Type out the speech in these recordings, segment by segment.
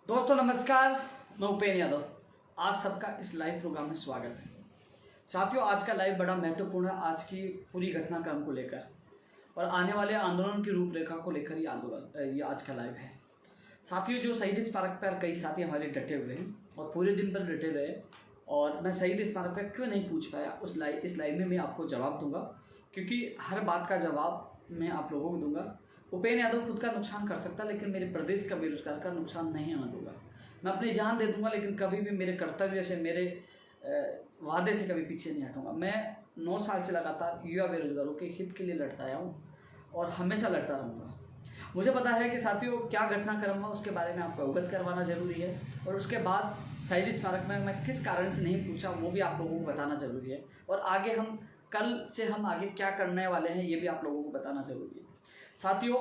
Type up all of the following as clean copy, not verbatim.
दोस्तों नमस्कार, मैं उपेन्द्र यादव। आप सबका इस लाइव प्रोग्राम में स्वागत है। साथियों, आज का लाइव बड़ा महत्वपूर्ण है आज की पूरी घटनाक्रम को लेकर और आने वाले आंदोलन की रूपरेखा को लेकर ये आज का लाइव है। साथियों, जो शहीद स्मारक पर कई साथी हमारे डटे हुए हैं और पूरे दिन पर डटे रहे और मैं शहीद स्मारक पर क्यों नहीं पूछ पाया इस लाइव में मैं आपको जवाब दूंगा, क्योंकि हर बात का जवाब मैं आप लोगों को दूंगा। उपेन्द्र यादव खुद का नुकसान कर सकता, लेकिन मेरे प्रदेश का बेरोजगार का नुकसान नहीं होने दूंगा। मैं अपनी जान दे दूंगा, लेकिन कभी भी मेरे कर्तव्य से, मेरे वादे से कभी पीछे नहीं हटूंगा। मैं 9 साल से लगातार युवा बेरोजगारों के हित के लिए लड़ता आया हूँ और हमेशा लड़ता रहूँगा। मुझे पता है कि साथियों क्या घटनाक्रम है, उसके बारे में आपको अवगत करवाना जरूरी है और उसके बाद शहीद स्मारक में मैं किस कारण से नहीं पूछा वो भी आप लोगों को बताना जरूरी है और आगे हम कल से हम आगे क्या करने वाले हैं ये भी आप लोगों को बताना जरूरी है। साथियों,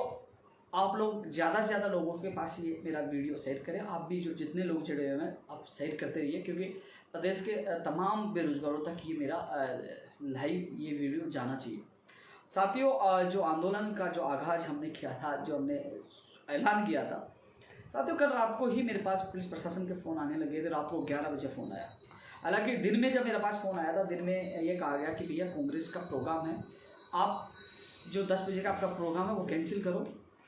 आप लोग ज़्यादा से ज़्यादा लोगों के पास ये मेरा वीडियो शेयर करें। आप भी जो जितने लोग जुड़े हुए हैं आप शेयर करते रहिए, क्योंकि प्रदेश के तमाम बेरोजगारों तक ये मेरा लाइव ये वीडियो जाना चाहिए। साथियों, जो आंदोलन का जो आगाज हमने किया था, जो हमने ऐलान किया था, साथियों कल रात को ही मेरे पास पुलिस प्रशासन के फ़ोन आने लगे थे। रात को 11 बजे फ़ोन आया। हालांकि दिन में जब मेरे पास फ़ोन आया था, दिन में ये कहा गया कि भैया कांग्रेस का प्रोग्राम है, आप जो 10 बजे का आपका प्रोग्राम है वो कैंसिल करो।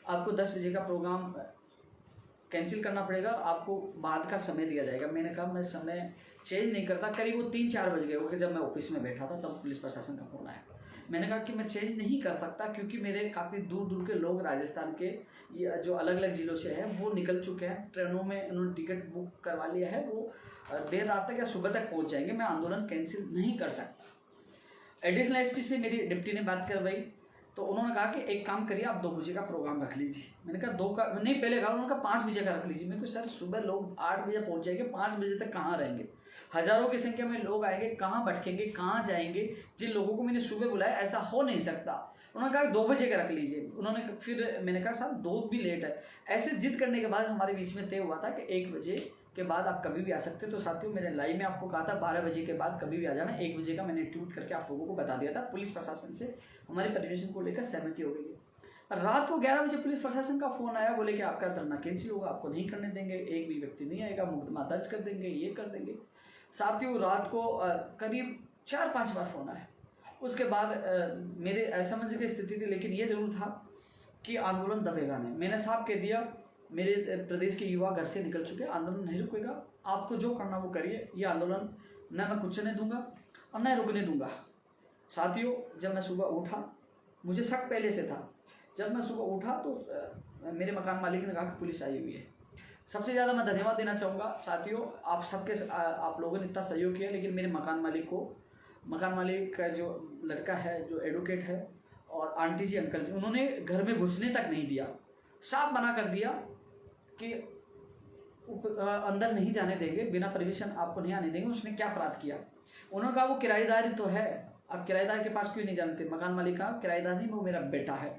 आपको 10 बजे का प्रोग्राम कैंसिल करना पड़ेगा, आपको बाद का समय दिया जाएगा। मैंने कहा मैं समय चेंज नहीं करता। करीब वो 3-4 बज गए होंगे जब मैं ऑफिस में बैठा था, तब पुलिस प्रशासन का फ़ोन आया। मैंने कहा कि मैं चेंज नहीं कर सकता, क्योंकि मेरे काफ़ी दूर दूर के लोग राजस्थान के जो अलग अलग ज़िलों से हैं वो निकल चुके हैं। ट्रेनों में उन्होंने टिकट बुक करवा लिया है, वो देर रात तक या सुबह तक पहुँच जाएंगे। मैं आंदोलन कैंसिल नहीं कर सकता। एडिशनल एसपी से मेरी डिप्टी ने बात करवाई तो उन्होंने कहा कि एक काम करिए, आप 2 बजे का प्रोग्राम रख लीजिए। मैंने कहा 2 का नहीं, पहले कहा, उन्होंने कहा 5 बजे का रख लीजिए। मेरे को सर सुबह लोग 8 बजे पहुंच जाएंगे, 5 बजे तक कहाँ रहेंगे? हजारों की संख्या में लोग आएंगे, कहाँ भटकेंगे, कहाँ जाएंगे? जिन लोगों को मैंने सुबह बुलाया ऐसा हो नहीं सकता। उन्होंने कहा 2 बजे का रख लीजिए। उन्होंने फिर मैंने कहा साहब 2 भी लेट है। ऐसे जिद करने के बाद हमारे बीच में तय हुआ था कि 1 बजे के बाद आप कभी भी आ सकते हो। तो साथियों, मैंने लाइव में आपको कहा था 12 बजे के बाद कभी भी आ जाना। 1 बजे का मैंने ट्वीट करके आप लोगों को बता दिया था। पुलिस प्रशासन से हमारी परमिशन को लेकर सहमति हो गई है। रात को 11 बजे पुलिस प्रशासन का फोन आया, बोले कि आपका धरना कैंसिल होगा, आपको नहीं करने देंगे, एक भी व्यक्ति नहीं आएगा, मुकदमा दर्ज कर देंगे, ये कर देंगे। साथियों, रात को करीब 4-5 बार फोन आया। उसके बाद मेरे असमंजस की स्थिति थी, लेकिन ये जरूर था कि आंदोलन दबेगा नहीं। मैंने साफ कह दिया, मेरे प्रदेश के युवा घर से निकल चुके, आंदोलन नहीं रुकेगा, आपको जो करना वो करिए। ये आंदोलन न मैं कुचलने दूंगा और न रुकने दूंगा। साथियों, जब मैं सुबह उठा, मुझे शक पहले से था। जब मैं सुबह उठा तो मेरे मकान मालिक ने कहा कि पुलिस आई हुई है। सबसे ज़्यादा मैं धन्यवाद देना चाहूँगा साथियों, आप लोगों ने इतना सहयोग किया, लेकिन मेरे मकान मालिक का जो लड़का है, जो एडवोकेट है, और आंटी जी, अंकल जी, उन्होंने घर में घुसने तक नहीं दिया। साफ मना कर दिया कि अंदर नहीं जाने देंगे, बिना परमिशन आपको नहीं आने देंगे। उसने क्या अपराध किया? उन्होंने कहा वो किराएदार ही तो है, अब किराएदार के पास क्यों नहीं जानते? मकान मालिक का किराएदार नहीं, वो मेरा बेटा है।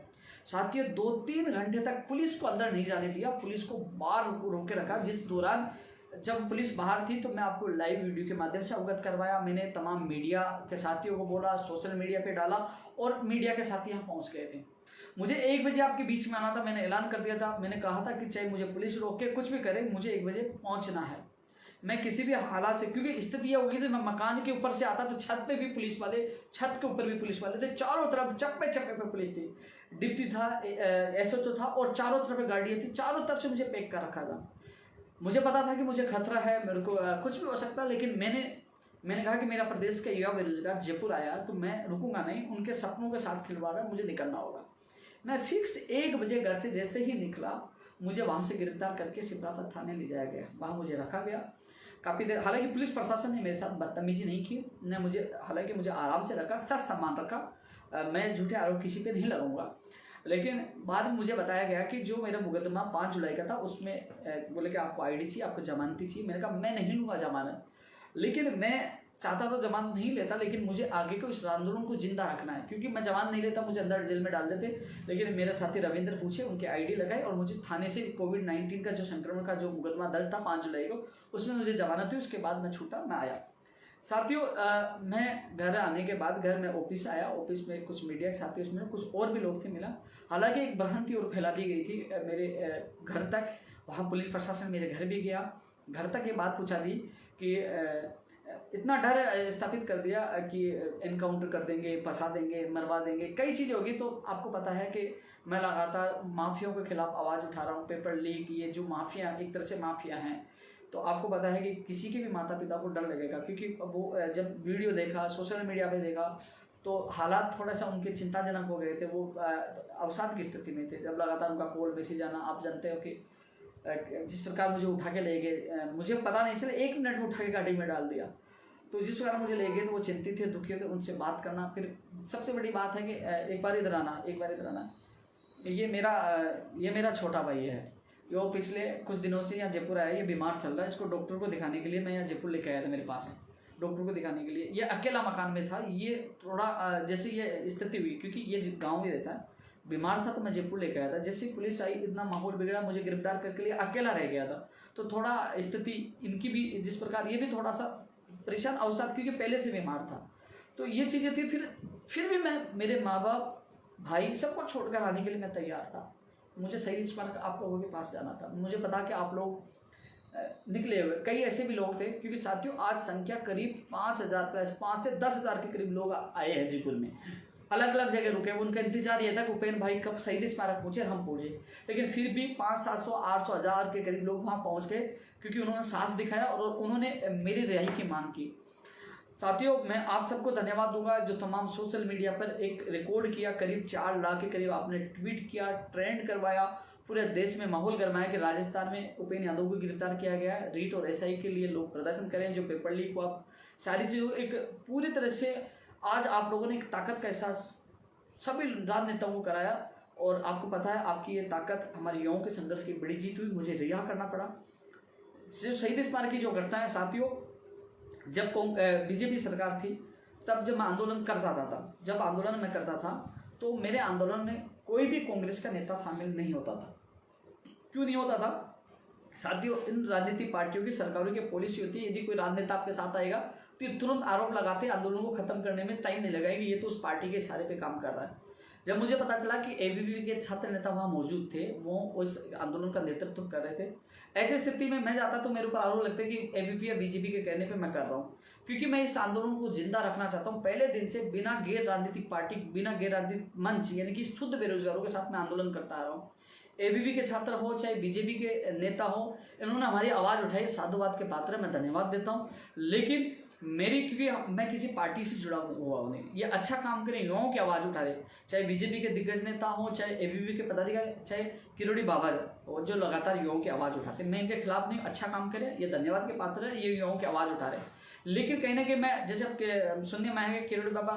साथियों, 2-3 घंटे तक पुलिस को अंदर नहीं जाने दिया, पुलिस को बाहर रोके रखा। जिस दौरान जब पुलिस बाहर थी तो मैं आपको लाइव वीडियो के माध्यम से अवगत करवाया। मैंने तमाम मीडिया के साथियों को बोला, सोशल मीडिया पे डाला और मीडिया के साथी यहाँ पहुँच गए थे। मुझे 1 बजे आपके बीच में आना था, मैंने ऐलान कर दिया था। मैंने कहा था कि चाहे मुझे पुलिस रोके, कुछ भी करे, मुझे 1 बजे पहुंचना है। मैं किसी भी हालात से, क्योंकि स्थिति यह होगी थी, मैं मकान के ऊपर से आता तो छत पे भी पुलिस वाले, छत के ऊपर भी पुलिस वाले थे, चारों तरफ चप्पे चप्पे पे पुलिस थी। डिप्टी था, एसएचओ था और चारों तरफ गाड़ियाँ थी, चारों तरफ से मुझे पैक कर रखा था। मुझे पता था कि मुझे खतरा है, मेरे को कुछ भी हो सकता, लेकिन मैंने कहा कि मेरा प्रदेश का युवा बेरोजगार जयपुर आया तो मैं रुकूंगा नहीं, उनके सपनों के साथ खिलवाड़ है, मुझे निकलना होगा। मैं फिक्स 1 बजे घर से जैसे ही निकला, मुझे वहाँ से गिरफ्तार करके सिपरापत थाने ले जाया गया। वहाँ मुझे रखा गया काफ़ी देर। हालांकि पुलिस प्रशासन ने मेरे साथ बदतमीजी नहीं की, न मुझे, हालांकि मुझे आराम से रखा, सच सम्मान रखा। मैं झूठे आरोप किसी पे नहीं लगाऊंगा। लेकिन बाद में मुझे बताया गया कि जो मेरा मुकदमा 5 जुलाई का था, उसमें बोले कि आपको आईडी चाहिए, आपको जमानती चाहिए। मैंने कहा मैं नहीं लूँगा जमानत, लेकिन मैं चाहता तो जमानत नहीं लेता, लेकिन मुझे आगे को इस आंदोलन को जिंदा रखना है। क्योंकि मैं जमानत नहीं लेता, मुझे अंदर जेल में डाल देते। लेकिन मेरे साथी रविंद्र पूछे, उनके आईडी लगाए और मुझे थाने से कोविड-19 का जो संक्रमण का जो मुकदमा दर्ज था 5 जुलाई को, उसमें मुझे जमानत हुई। उसके बाद मैं छूटा, मैं आया। साथियों, मैं घर आने के बाद घर में ऑफिस आया। ऑफिस में कुछ मीडिया के साथी, उसमें कुछ और भी लोग थे मिला। हालांकि एक भ्रांति और फैला दी गई थी मेरे घर तक, वहाँ पुलिस प्रशासन मेरे घर भी गया, घर तक ये बात पूछा दी कि इतना डर स्थापित कर दिया कि एनकाउंटर कर देंगे, फंसा देंगे, मरवा देंगे, कई चीज़ें होगी। तो आपको पता है कि मैं लगातार माफियाओं के खिलाफ आवाज़ उठा रहा हूँ। पेपर लीक, ये जो माफिया एक तरह से माफिया हैं, तो आपको पता है कि किसी के भी माता पिता को डर लगेगा, क्योंकि वो जब वीडियो देखा, सोशल मीडिया पे देखा, तो हालात थोड़ा सा उनके चिंताजनक हो गए थे। वो अवसाद की स्थिति में थे, जब लगातार उनका कॉल मैसेज आना। आप जानते हो कि जिस प्रकार मुझे उठा के ले गए, मुझे पता नहीं चला, 1 मिनट में उठा के गाड़ी में डाल दिया। तो जिस प्रकार मुझे ले गए तो वो चिंतित थे, दुखी थे, उनसे बात करना। फिर सबसे बड़ी बात है कि एक बार इधर आना। ये मेरा छोटा भाई है, जो पिछले कुछ दिनों से यहाँ जयपुर आया, ये बीमार चल रहा है। इसको डॉक्टर को दिखाने के लिए मैं यहाँ जयपुर लेके आया था, मेरे पास डॉक्टर को दिखाने के लिए। ये अकेला मकान में था। ये थोड़ा जैसे ये स्थिति हुई, क्योंकि ये गाँव में रहता है, बीमार था, तो मैं जयपुर लेके आया था। जैसे पुलिस आई, इतना माहौल बिगड़ा, मुझे गिरफ्तार करके लिए अकेला रह गया था। तो थोड़ा स्थिति इनकी भी जिस प्रकार, ये भी थोड़ा सा परेशान अवसाद, क्योंकि पहले से बीमार था। तो ये चीज़ें थी। फिर भी मैं मेरे माँ बाप, भाई, सबको छोड़कर आने के लिए मैं तैयार था। मुझे शहीद स्मारक आप लोगों के पास जाना था। मुझे पता कि आप लोग निकले हुए, कई ऐसे भी लोग थे, क्योंकि साथियों आज संख्या करीब 5,000 प्लस 5 से 10,000 के करीब लोग आए हैं जयपुर में। अलग अलग जगह रुके, उनका इंतजार ये था कि उपेन भाई कब शहीद स्मारक पहुंचे, हम पहुंचे। लेकिन फिर भी 500, 700, 1000 के करीब लोग वहां पहुंच गए, क्योंकि उन्होंने साहस दिखाया और उन्होंने मेरी रिहाई की मांग की। साथियों, मैं आप सबको धन्यवाद दूंगा जो तमाम सोशल मीडिया पर एक रिकॉर्ड किया, करीब 4 लाख के करीब आपने ट्वीट किया, ट्रेंड करवाया, पूरे देश में माहौल गरमाया कि राजस्थान में उपेन यादव को गिरफ्तार किया गया है। रीट और एसआई के लिए लोग प्रदर्शन करें, जो पेपर लीक को आप सारी चीज़ों एक पूरी तरह से आज आप लोगों ने एक ताकत का एहसास सभी राजनेताओं को कराया। और आपको पता है, आपकी ये ताकत हमारे युवाओं के संघर्ष की बड़ी जीत हुई। मुझे रिहा करना पड़ा। जो शहीद स्मारक की जो घटना है साथियों, जब बीजेपी सरकार थी, तब जब मैं आंदोलन करता था, जब आंदोलन में करता था, तो मेरे आंदोलन में कोई भी कांग्रेस का नेता शामिल नहीं होता था। क्यों नहीं होता था साथियों? इन राजनीतिक पार्टियों की, सरकारों की पॉलिसी होती है, यदि कोई राजनेता आपके साथ आएगा तो ये तुरंत आरोप लगाते हैं, आंदोलन को खत्म करने में टाइम नहीं लगाएगी, ये तो उस पार्टी के इशारे पे काम कर रहा है। जब मुझे पता चला कि एबीवीपी के छात्र नेता वहाँ मौजूद थे, वो उस आंदोलन का नेतृत्व कर रहे थे, ऐसी स्थिति में मैं जाता तो मेरे ऊपर आरोप लगता है कि एबीवीपी या बीजेपी के कहने पे मैं कर रहा हूँ, क्योंकि मैं इस आंदोलन को जिंदा रखना चाहता हूँ। पहले दिन से बिना गैर राजनीतिक पार्टी, बिना गैर राजनीतिक मंच, यानी कि शुद्ध बेरोजगारों के साथ मैं आंदोलन करता आ रहा हूँ। एबीवीपी के छात्र हो चाहे बीजेपी के नेता हो, इन्होंने हमारी आवाज़ उठाई, साधुवाद के पात्र है, मैं धन्यवाद देता हूँ। लेकिन मेरी, क्योंकि मैं किसी पार्टी से जुड़ा हुआ हूँ नहीं, ये अच्छा काम करें, युवाओं की आवाज़ उठा रहे, चाहे बीजेपी के दिग्गज नेता हो, चाहे एबीवीपी के पदाधिकारी, चाहे किरोड़ी बाबा जो लगातार युवाओं की आवाज़ उठाते, मैं इनके खिलाफ नहीं, अच्छा काम करें, ये धन्यवाद के पात्र है, ये युवाओं की आवाज़ उठा रहे। लेकिन कहीं ना कहीं मैं, जैसे अब सुनने में आएंगे किरोड़ी बाबा,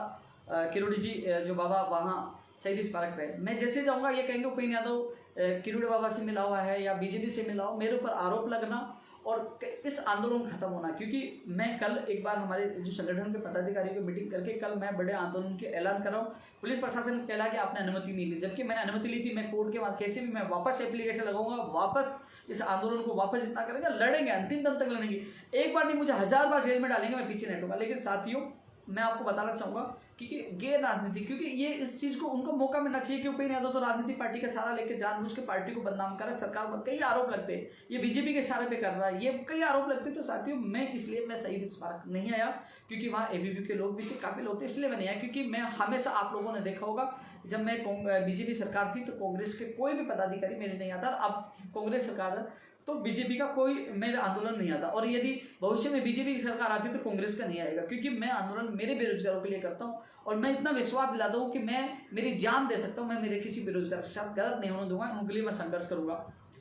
किरोड़ी जी जो बाबा वहाँ शहीद स्मारक पे, मैं जैसे जाऊँगा ये कहेंगे उपेन यादव किरोड़ी बाबा से मिला हुआ है या बीजेपी से मिला हो, मेरे ऊपर आरोप लगना और इस आंदोलन खत्म होना। क्योंकि मैं कल एक बार हमारे जो संगठन के पदाधिकारियों की मीटिंग करके कल मैं बड़े आंदोलन के ऐलान कर रहा हूँ। पुलिस प्रशासन ने कहला कि आपने अनुमति नहीं ली, जबकि मैंने अनुमति ली थी। मैं कोर्ट के बाद कैसे भी मैं वापस एप्लीकेशन लगाऊंगा, वापस इस आंदोलन को वापस जितना करेंगे, लड़ेंगे, अंतिम दम तक लड़ेंगे। एक बार नहीं, मुझे 1000 बार जेल में डालेंगे, मैं पीछे नहीं हटूंगा। लेकिन साथियों, मैं आपको बताना चाहूंगा कि गैर राजनीति, क्योंकि ये इस चीज को उनको मौका मिलना चाहिए कि उपेन यादव तो राजनीतिक पार्टी का सहारा लेकर जानबूझ के पार्टी को बदनाम कर रहा है, सरकार पर कई आरोप लगते हैं, ये बीजेपी के इशारे पे कर रहा है, ये कई आरोप लगते हैं। तो साथियों, मैं इसलिए मैं शहीद स्मारक नहीं आया, क्योंकि वहाँ एबीवीपी के लोग भी थे, काफी लोग थे, इसलिए मैं नहीं आया। क्योंकि मैं हमेशा, आप लोगों ने देखा होगा, जब मैं बीजेपी सरकार थी तो कांग्रेस के कोई भी पदाधिकारी मेरे नहीं आता। अब कांग्रेस सरकार है तो बीजेपी का कोई मेरा आंदोलन नहीं आता, और यदि भविष्य में बीजेपी की सरकार आती तो कांग्रेस का नहीं आएगा, क्योंकि मैं आंदोलन मेरे बेरोजगारों के लिए करता हूं। और मैं इतना विश्वास दिलाता हूं कि मैं मेरी जान दे सकता हूं, मैं मेरे किसी बेरोजगार के साथ गलत नहीं होने दूंगा, उनके लिए मैं संघर्ष करूंगा।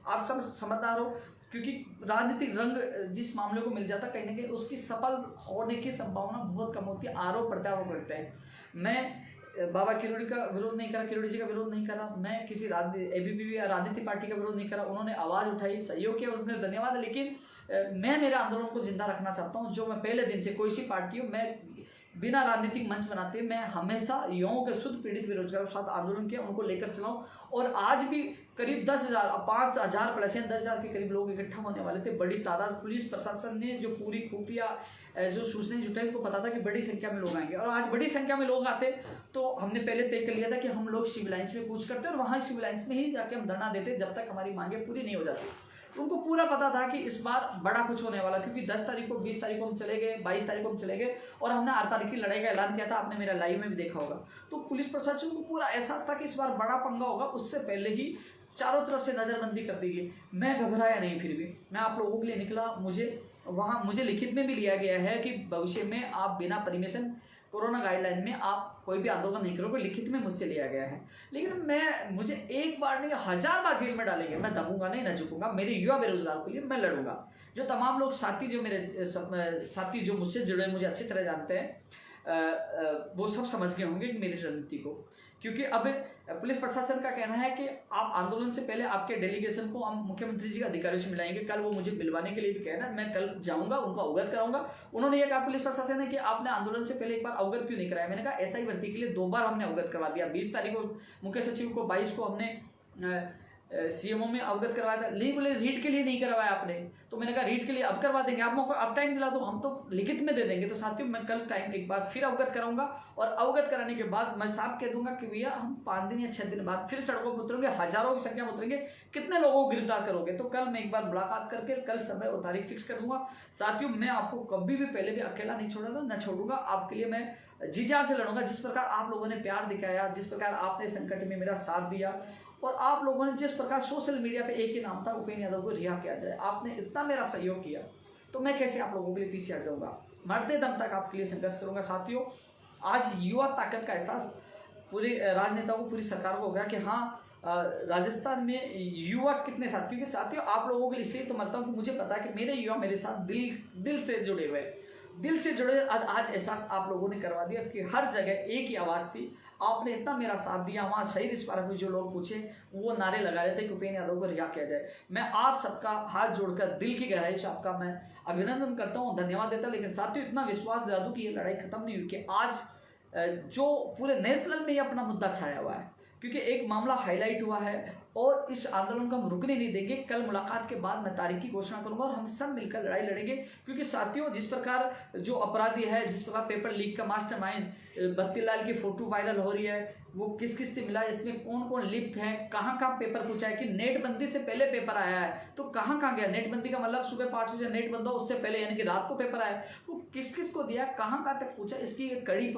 आप सब समझदार हो, क्योंकि राजनीतिक रंग जिस मामले को मिल जाता, कहीं ना कहीं उसकी सफल होने की संभावना बहुत कम होती है। आरोप प्रत्यारोप करते हैं। मैं बाबा किरोड़ी का विरोध नहीं करा, किरोड़ी जी का विरोध नहीं करा, मैं किसी एबीवीपी या राजनीतिक पार्टी का विरोध नहीं करा। उन्होंने आवाज़ उठाई, सहयोग किया, उन्हें धन्यवाद। लेकिन मैं मेरे आंदोलन को जिंदा रखना चाहता हूं, जो मैं पहले दिन से, कोई सी पार्टी हो, मैं बिना राजनीतिक मंच बनाते मैं हमेशा युवाओं के शुद्ध पीड़ित बेरोजगारों के साथ आंदोलन किया, उनको लेकर चलाऊं। और आज भी करीब 10,000, 5,000 प्लस 10,000 के करीब लोग इकट्ठा होने वाले थे, बड़ी तादाद। पुलिस प्रशासन ने जो पूरी खुफिया जो सूचना जुटाई, उनको पता था कि बड़ी संख्या में लोग आएंगे, और आज बड़ी संख्या में लोग आते तो हमने पहले तय कर लिया था कि हम लोग सिविल लाइन्स में कूच करते और वहाँ सिविल लाइन्स में ही जाके हम धरना देते जब तक हमारी मांगे पूरी नहीं हो जाती। उनको पूरा पता था कि इस बार बड़ा कुछ होने वाला, क्योंकि 10 तारीख को, 20 तारीख को हम चले गए, 22 तारीख को हम चले गए और हमने 8 तारीख की लड़ाई का ऐलान किया था। आपने मेरा लाइव में भी देखा होगा। तो पुलिस प्रशासन को पूरा एहसास था कि इस बार बड़ा पंगा होगा। उससे पहले ही चारों तरफ से नजरबंदी कर दी गई। मैं घबराया नहीं, फिर भी मैं आप लोगों के लिए निकला। मुझे लिखित में भी लिया गया है कि भविष्य में आप बिना परमिशन कोरोना गाइडलाइन में आप कोई भी आंदोलन नहीं करोगे, लिखित में मुझसे लिया गया है। लेकिन मुझे एक बार नहीं 1000 बार जेल में डालेंगे, मैं दबूंगा नहीं, न झुकूंगा। मेरे युवा बेरोजगार के लिए मैं लड़ूंगा। जो तमाम लोग साथी, जो मेरे साथी जो मुझसे जुड़े, मुझे अच्छी तरह जानते हैं, वो सब समझ गए होंगे मेरी रणनीति को। क्योंकि अब पुलिस प्रशासन का कहना है कि आप आंदोलन से पहले आपके डेलीगेशन को हम मुख्यमंत्री जी के अधिकारियों से मिलाएंगे। कल वो मुझे मिलवाने के लिए भी कहना है, मैं कल जाऊंगा, उनको अवगत कराऊंगा। उन्होंने ये कहा पुलिस प्रशासन ने कि आपने आंदोलन से पहले एक बार अवगत क्यों नहीं कराया। मैंने कहा एसआई भर्ती के लिए 2 बार हमने अवगत करवा दिया। 20 तारीख को मुख्य सचिव को, 22 को हमने सीएमओ में अवगत करवाया था। नहीं बोले रीट के लिए नहीं करवाया आपने, तो मैंने कहा रीट के लिए अब करवा देंगे, आप मौका अब टाइम दिला दो, हम तो लिखित में दे देंगे। तो साथियों मैं कल टाइम एक बार फिर अवगत कराऊंगा और अवगत कराने के बाद मैं साफ कह दूंगा कि भैया हम 5 दिन या 6 दिन बाद फिर सड़कों पर उतरेंगे, हजारों की संख्या में उतरेंगे। कितने लोगों को गिरफ्तार करोगे? तो कल मैं एक बार मुलाकात करके कल समय और तारीख फिक्स कर दूंगा। साथियों मैं आपको कभी भी पहले भी अकेला नहीं छोड़ा था, न छोड़ूंगा। आपके लिए मैं जी जान से लड़ूंगा। जिस प्रकार आप लोगों ने प्यार दिखाया, जिस प्रकार आपने संकट में मेरा साथ दिया, और आप लोगों ने जिस प्रकार सोशल मीडिया पे एक ही नाम था, उपेंद्र यादव को रिहा किया जाए, आपने इतना मेरा सहयोग किया, तो मैं कैसे आप लोगों के लिए पीछे हट जाऊंगा? मरते दम तक आपके लिए संघर्ष करूंगा। साथियों आज युवा ताकत का एहसास पूरे राजनेताओं को, पूरी सरकार को हो गया कि हाँ राजस्थान में युवा कितने साथ। क्योंकि साथियों आप लोगों के लिए इसलिए तो मरता हूँ कि मुझे पता है कि मेरे युवा मेरे साथ दिल से जुड़े हुए, दिल से जुड़े। आज एहसास आप लोगों ने करवा दिया कि हर जगह एक ही आवाज थी। आपने इतना मेरा साथ दिया। वहाँ शहीद स्मारक में जो लोग पूछे वो नारे लगा रहे थे कि उपेंद्र यादव को रिहा किया जाए। मैं आप सबका हाथ जोड़कर दिल की गहराई से आपका मैं अभिनंदन करता हूँ, धन्यवाद देता। लेकिन साथियों इतना विश्वास दिला दूं कि ये लड़ाई खत्म नहीं हुई, कि आज जो पूरे नेशनल में ये अपना मुद्दा छाया हुआ है, क्योंकि एक मामला हाईलाइट हुआ है और इस आंदोलन को हम रुकने नहीं देंगे। कल मुलाकात के बाद मैं तारीख की घोषणा करूंगा और हम सब मिलकर लड़ाई लड़ेंगे। क्योंकि साथियों जिस प्रकार जो अपराधी है, जिस प्रकार पेपर लीक का मास्टरमाइंड बत्तीलाल की फोटो वायरल हो रही है, वो किस किस से मिला, इसमें कौन कौन लिप्त है, कहाँ कहाँ पेपर पूछा है, कि नेट बंदी से पहले पेपर आया है तो कहाँ कहाँ गया। नेट बंदी का मतलब सुबह 5 बजे नेट बंद हो, उससे पहले यानी कि रात को पेपर आया, तो किस किस को दिया, कहाँ कहाँ तक पूछा, इसकी कड़ी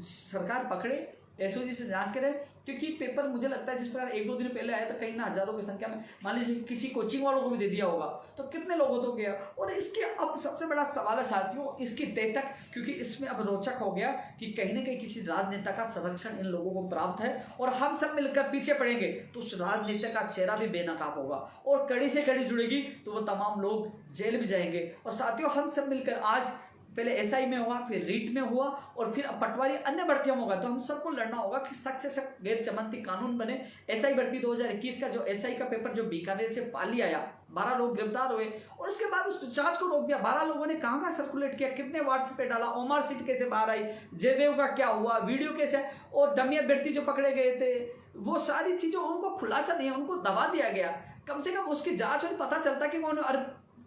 सरकार पकड़े, एसओजी से जांच करें। क्योंकि पेपर मुझे लगता है जिस प्रकार 1-2 दिन पहले आया था, कहीं ना हजारों की संख्या में, मान लीजिए किसी कोचिंग वालों को भी दे दिया होगा, तो कितने लोगों तो गया। और इसके अब सबसे बड़ा सवाल है साथियों इसकी तय तक, क्योंकि इसमें अब रोचक हो गया कि कहीं ना कहीं किसी राजनेता का संरक्षण इन लोगों को प्राप्त है और हम सब मिलकर पीछे पड़ेंगे तो उस राजनेता का चेहरा भी बेनकाब होगा और कड़ी से कड़ी जुड़ेगी, तो वो तमाम लोग जेल भी जाएंगे। और साथियों हम सब मिलकर आज पहले एसआई में हुआ, फिर रीट में हुआ और फिर पटवारी अन्य भर्तियों में होगा, तो हम सबको लड़ना होगा कि सख्त से सख्त गैर जमानती कानून बने। एसआई भर्ती 2021 का जो एसआई का पेपर जो बीकानेर से पाली आया, 12 लोग गिरफ्तार हुए और उसके बाद उस जांच को रोक दिया। 12 लोगों ने कहाँ कहाँ सर्कुलेट किया, कितने व्हाट्सएप पे डाला, ओमार सीट कैसे बाहर आई, जयदेव का क्या हुआ, वीडियो कैसे, और डमी अभ्यर्थी जो पकड़े गए थे, वो सारी चीजें उनको खुलासा नहीं, उनको दबा दिया गया। कम से कम उसकी जांच में पता चलता कि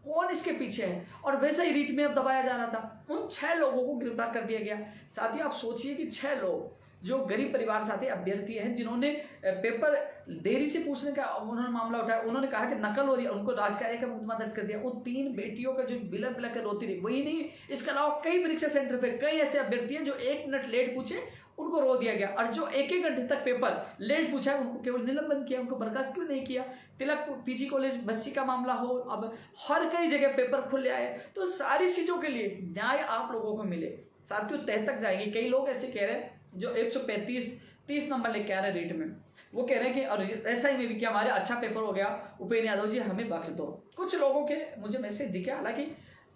कौन इसके पीछे है। और वैसे ही रीट में अब दबाया जा रहा था। उन 6 लोगों को गिरफ्तार कर दिया गया। साथ ही आप सोचिए कि 6 लोग जो गरीब परिवार साथी अभ्यर्थी हैं, जिन्होंने पेपर देरी से पूछने का उन्होंने मामला उठाया, उन्होंने कहा कि नकल हो रही है, उनको राजकार्य का मुकदमा दर्ज कर दिया। उन 3 बेटियों का जो बिलक बिलक कर रोती रही, वही नहीं, इसके अलावा कई परीक्षा सेंटर पे कई ऐसे अभ्यर्थी हैं जो 1 मिनट लेट पूछे, उनको रो दिया गया। और जो 1-1 घंटे तक पेपर लेट पूछा है, उनको केवल निलंबन किया, उनको बर्खास्त क्यों नहीं किया। तिलक पीजी कॉलेज बस्सी का मामला हो, अब हर कई जगह पेपर खुले आए, तो सारी चीजों के लिए न्याय आप लोगों को मिले। साथियों तह तक जाएंगे। कई लोग ऐसे कह रहे हैं जो 135-30 नंबर लेके आ रहे हैं रीट में, वो कह रहे हैं कि और ऐसा ही में भी कि हमारे अच्छा पेपर हो गया, उपेंद्र यादव जी हमें बख्श दो। कुछ लोगों के मुझे मैसेज दिखे। हालांकि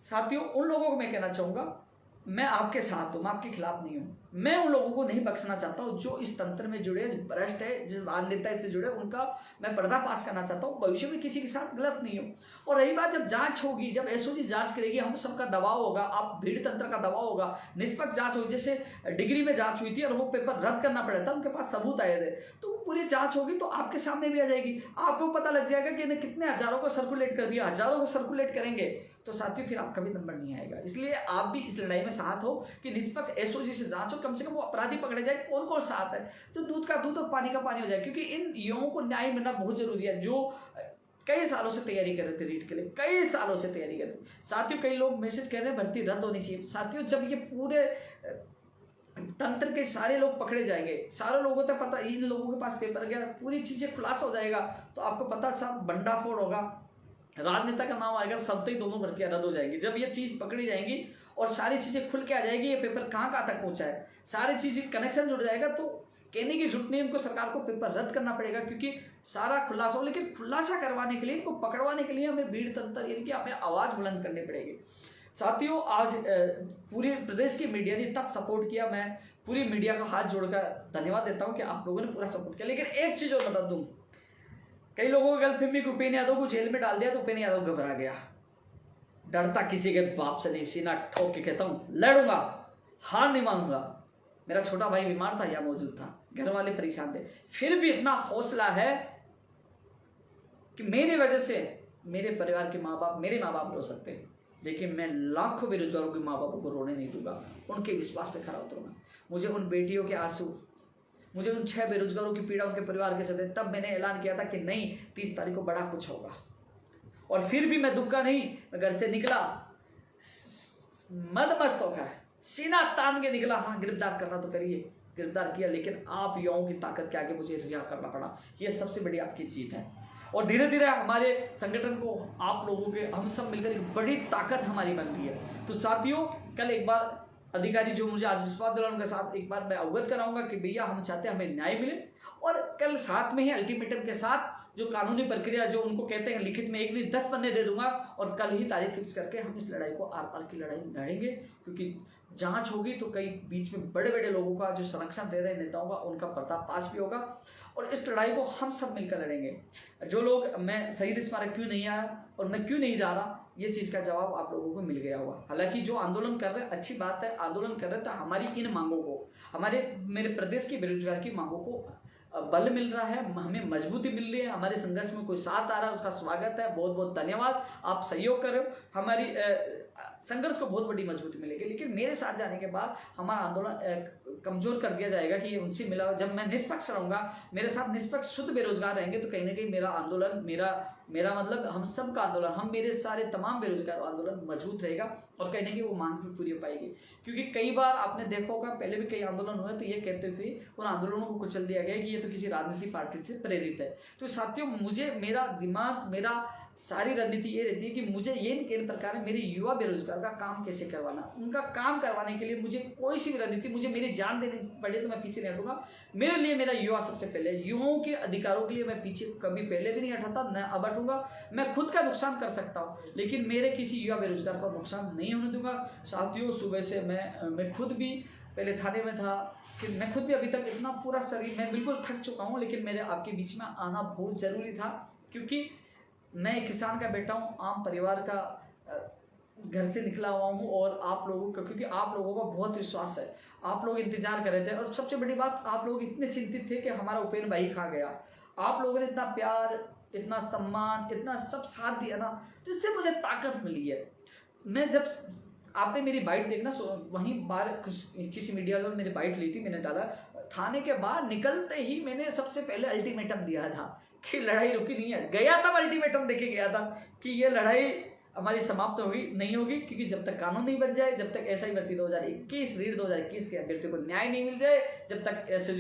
साथियों उन लोगों को मैं कहना चाहूंगा, मैं आपके साथ हूं, मैं आपके खिलाफ नहीं हूं। मैं उन लोगों को नहीं बख्शना चाहता हूं जो इस तंत्र में जुड़े, जो भ्रष्ट है, जिस राजनेता से जुड़े, उनका मैं पर्दाफाश करना चाहता हूं। भविष्य में किसी के साथ गलत नहीं हो। और रही बात जब जांच होगी, जब एसओजी जांच करेगी, हम सबका दबाव होगा, आप भीड़ तंत्र का दबाव होगा, निष्पक्ष जांच होगी। जैसे डिग्री में जांच हुई थी और वो पेपर रद्द करना पड़ा था, उनके पास सबूत आए थे, तो पूरी जांच होगी तो आपके सामने भी आ जाएगी। आपको पता लग जाएगा कि इन्हें कितने हजारों को सर्कुलेट कर दिया, हजारों को सर्कुलेट करेंगे, तो साथियों फिर आपका भी नंबर नहीं आएगा। इसलिए आप भी इस लड़ाई में साथ हो कि निष्पक्ष एसओजी से जांच हो, कम से कम वो अपराधी पकड़े जाए। कौन कौन साथ है, तो दूध का दूध और पानी का पानी हो जाए। क्योंकि इन युवाओं को न्याय मिलना बहुत जरूरी है। जो कई सालों से तैयारी कर रहे थे रीट के लिए, कई सालों से तैयारी कर रहे थे साथियों। कई लोग मैसेज कर रहे हैं भर्ती रद्द होनी चाहिए। साथियों जब ये पूरे तंत्र के सारे लोग पकड़े जाएंगे, सारे लोगों तक पता, इन लोगों के पास पेपर गया, पूरी चीजें खुलासा हो जाएगा, तो आपको पता सब बंडाफोड़ होगा, राजनेता का नाम आएगा, सब तक दोनों भर्तियां रद्द हो जाएंगी। जब ये चीज पकड़ी जाएंगी और सारी चीजें खुल के आ जाएगी, ये पेपर कहाँ कहाँ तक पहुंचा है, सारी चीजें कनेक्शन जुड़ जाएगा, तो कहने की जरूरत नहीं, इनको सरकार को पेपर रद्द करना पड़ेगा, क्योंकि सारा खुलासा हो। लेकिन खुलासा करवाने के लिए, इनको पकड़वाने के लिए हमें भीड़ तंत्र, यानी कि हमें आवाज बुलंद करनी पड़ेगी। साथियों आज पूरे प्रदेश की मीडिया ने इतना सपोर्ट किया, मैं पूरी मीडिया का हाथ जोड़कर धन्यवाद देता हूं कि आप लोगों ने पूरा सपोर्ट किया। लेकिन एक चीज और बता दूं, कई लोगों की गलतफहमी कि उपेंद्र यादव को जेल में डाल दिया तो उपेंद्र यादव घबरा गया। डरता किसी के बाप से नहीं, सीना ठोक के कहता हूं लड़ूंगा, हार नहीं मानूंगा। मेरा छोटा भाई बीमार था, या मौजूद था, घर वाले परेशान थे, फिर भी इतना हौसला है कि मेरी वजह से मेरे परिवार के माँ बाप, मेरे माँ बाप रो सकते हैं, लेकिन मैं लाखों बेरोजगारों के माँ बापों को रोने नहीं दूंगा, उनके विश्वास पे खड़ा उतरूंगा। मुझे उन बेटियों के आंसू, मुझे उन 6 बेरोजगारों की पीड़ा, उनके परिवार के सदस्य, तब मैंने ऐलान किया था कि नहीं 30 तारीख को बड़ा कुछ होगा, और फिर भी मैं दुखा नहीं, मैं घर से निकला मदमस्त होकर, सीना तान के निकला। हाँ गिरफ्तार करना तो करिए, गिरफ्तार किया, लेकिन आप युवाओं की ताकत के आगे मुझे रिहा करना पड़ा, ये सबसे बड़ी आपकी जीत है। और धीरे धीरे हमारे संगठन को, आप लोगों के, हम सब मिलकर एक बड़ी ताकत हमारी बन रही है। तो साथियों कल एक बार अधिकारी जो मुझे आज विश्वास दिलाने उनके साथ एक बार मैं अवगत कराऊंगा कि भैया हम चाहते हैं हमें न्याय मिले, और कल साथ में ही अल्टीमेटम के साथ जो कानूनी प्रक्रिया, जो उनको कहते हैं लिखित में 1 नहीं 10 पन्ने दे दूंगा, और कल ही तारीख फिक्स करके हम इस लड़ाई को आर पार की लड़ाई लड़ेंगे। क्योंकि जांच होगी तो कई बीच में बड़े बड़े लोगों का, जो संरक्षण दे रहे नेताओं का, उनका पर्दाफाश भी होगा, और इस लड़ाई को हम सब मिलकर लड़ेंगे। जो लोग मैं शहीद स्मारक क्यों नहीं आया और मैं क्यों नहीं जा रहा, ये चीज का जवाब आप लोगों को मिल गया होगा। हालांकि जो आंदोलन कर रहे हैं अच्छी बात है, आंदोलन कर रहे हैं तो हमारी इन मांगों को, मेरे प्रदेश की बेरोजगार की मांगों को बल मिल रहा है, हमें मजबूती मिल रही है, हमारे संघर्ष में कोई साथ आ रहा है, उसका स्वागत है। बहुत बहुत धन्यवाद, आप सहयोग कर रहे हो, हमारी संघर्ष को बहुत बड़ी मजबूती मिलेगी। लेकिन मेरे साथ जाने के बाद हमारा आंदोलन कमजोर कर दिया जाएगा कि ये उनसे मिला। जब मैं निष्पक्ष रहूंगा, मेरे साथ निष्पक्ष शुद्ध बेरोजगार रहेंगे, तो कहीं ना कहीं मेरा आंदोलन, मेरा मतलब हम सब का आंदोलन, हम मेरे सारे तमाम बेरोजगार आंदोलन मजबूत रहेगा, और कहीं ना कहीं वो मांग भी पूरी हो पाएगी। क्योंकि कई बार आपने देखा होगा, पहले भी कई आंदोलन हुए तो ये कहते हुए उन आंदोलनों को कुचल दिया गया कि ये तो किसी राजनीतिक पार्टी से प्रेरित है। तो साथियों मुझे, मेरा दिमाग, मेरा सारी रणनीति ये रहती है कि मुझे ये नहीं कहने प्रकार है मेरे युवा बेरोजगार का काम कैसे करवाना, उनका काम करवाने के लिए मुझे कोई सी भी रणनीति, मुझे मेरी जान देनी पड़े तो मैं पीछे नहीं हटूंगा। मेरे लिए मेरा युवा सबसे पहले, युवाओं के अधिकारों के लिए मैं पीछे कभी पहले भी नहीं हटाता, न अब हटूंगा। मैं खुद का नुकसान कर सकता हूँ, लेकिन मेरे किसी युवा बेरोजगार का नुकसान नहीं होने दूंगा। साथियों सुबह से मैं खुद भी पहले थाने में था, कि मैं खुद भी अभी तक इतना पूरा शरीर, मैं बिल्कुल थक चुका हूँ, लेकिन मेरे आपके बीच में आना बहुत जरूरी था, क्योंकि मैं एक किसान का बेटा हूँ, आम परिवार का घर से निकला हुआ हूँ, और आप लोगों का, क्योंकि आप लोगों का बहुत विश्वास है, आप लोग इंतजार कर रहे थे, और सबसे बड़ी बात आप लोग इतने चिंतित थे कि हमारा उपेंद्र भाई कहाँ गया। आप लोगों ने इतना प्यार, इतना सम्मान, इतना सब साथ दिया ना, तो इससे मुझे ताकत मिली है। मैं जब आपने मेरी बाइट देखना, वहीं बाहर किसी मीडिया वालों ने मेरी बाइट ली थी, मैंने डाला, थाने के बाहर निकलते ही मैंने सबसे पहले अल्टीमेटम दिया था कि लड़ाई रुकी नहीं है। गया तब अल्टीमेटम देके गया था कि ये लड़ाई हमारी समाप्त होगी नहीं होगी, क्योंकि जब तक कानून नहीं बन जाए, जब तक SI भर्ती 2021 रीड 2021 के अभ्यर्थी को न्याय नहीं मिल जाए, जब तक ऐसे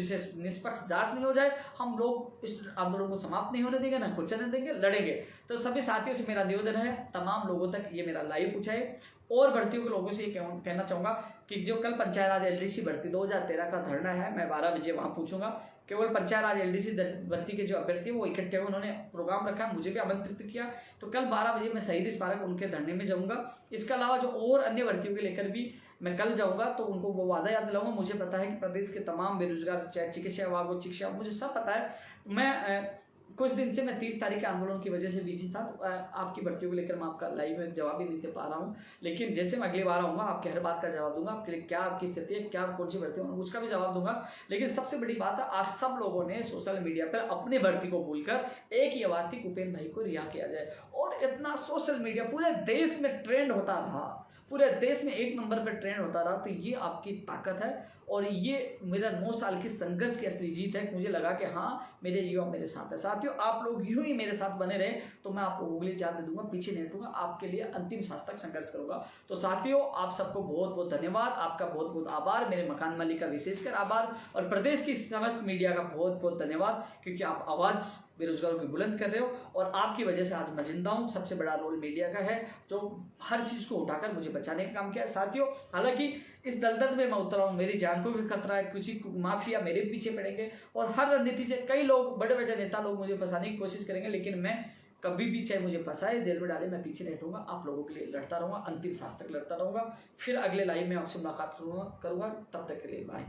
निष्पक्ष जांच नहीं हो जाए, हम लोग इस आंदोलन को समाप्त नहीं होने देंगे, ना कुचलने देंगे, लड़ेंगे। तो सभी साथियों से मेरा निवेदन है, तमाम लोगों तक ये मेरा लाइव पूछाए, और भर्तियों के लोगों से ये कहना चाहूंगा कि जो कल पंचायत राज LDC भर्ती 2013 का धरना है, मैं 12 बजे वहां पूछूंगा। केवल पंचायत राज LDC भर्ती के जो अभ्यर्थी वो इकट्ठे हुए, उन्होंने प्रोग्राम रखा, मुझे भी आमंत्रित किया, तो कल 12 बजे मैं शहीद स्मारक उनके धरने में जाऊंगा। इसके अलावा जो और अन्य भर्तियों के लेकर भी मैं कल जाऊंगा, तो उनको वो वादा याद दिलाऊंगा। मुझे पता है कि प्रदेश के तमाम बेरोजगार, चाहे चिकित्सा विभाग हो, शिक्षा, मुझे सब पता है। मैं कुछ दिन से मैं 30 तारीख के आंदोलन की वजह से बिजी था, तो आपकी भर्तियों को लेकर मैं आपका लाइव में जवाब ही नहीं दे पा रहा हूँ, लेकिन जैसे मैं अगली बार आऊँगा आपके हर बात का जवाब दूंगा, आपके लिए क्या आपकी स्थिति है, क्या कौन सी भर्ती है, उसका भी जवाब दूंगा। लेकिन सबसे बड़ी बात है, आज सब लोगों ने सोशल मीडिया पर अपनी भर्ती को भूलकर एक ही आवाज थी, उपेंद्र भाई को रिहा किया जाए। और इतना सोशल मीडिया पूरे देश में ट्रेंड होता था, पूरे देश में 1 नंबर पर ट्रेंड होता रहा, तो ये आपकी ताकत है और ये मेरा 9 साल की संघर्ष की असली जीत है। मुझे लगा कि हाँ, मेरे युवा मेरे साथ है। साथियों, आप लोग यूं ही मेरे साथ बने रहे तो मैं आप लोगों के लिए जाने दूंगा, पीछे नहीं हटूंगा, आपके लिए अंतिम सांस तक संघर्ष करूंगा। तो साथियों, आप सबको बहुत बहुत धन्यवाद, आपका बहुत बहुत आभार, मेरे मकान मालिक का विशेषकर आभार और प्रदेश की समस्त मीडिया का बहुत बहुत धन्यवाद, क्योंकि आप आवाज़ बेरोजगारों की बुलंद कर रहे हो और आपकी वजह से आज मैं जिंदा हूँ। सबसे बड़ा रोल मीडिया का है, तो हर चीज़ को उठाकर मुझे बचाने का काम किया है। साथियों, हालांकि इस दलदल में मैं उतरा हूँ, मेरी जान को भी खतरा है, किसी माफिया मेरे पीछे पड़ेंगे और हर रणनीति से कई लोग, बड़े बड़े नेता लोग मुझे फंसाने की कोशिश करेंगे, लेकिन मैं कभी भी, चाहे मुझे फंसाए, जेल में डाले, मैं पीछे नहीं हटूंगा। आप लोगों के लिए लड़ता रहूंगा, अंतिम सांस तक लड़ता रहूंगा। फिर अगले लाइव में आपसे मुलाकात करूंगा। तब तक के लिए बाय।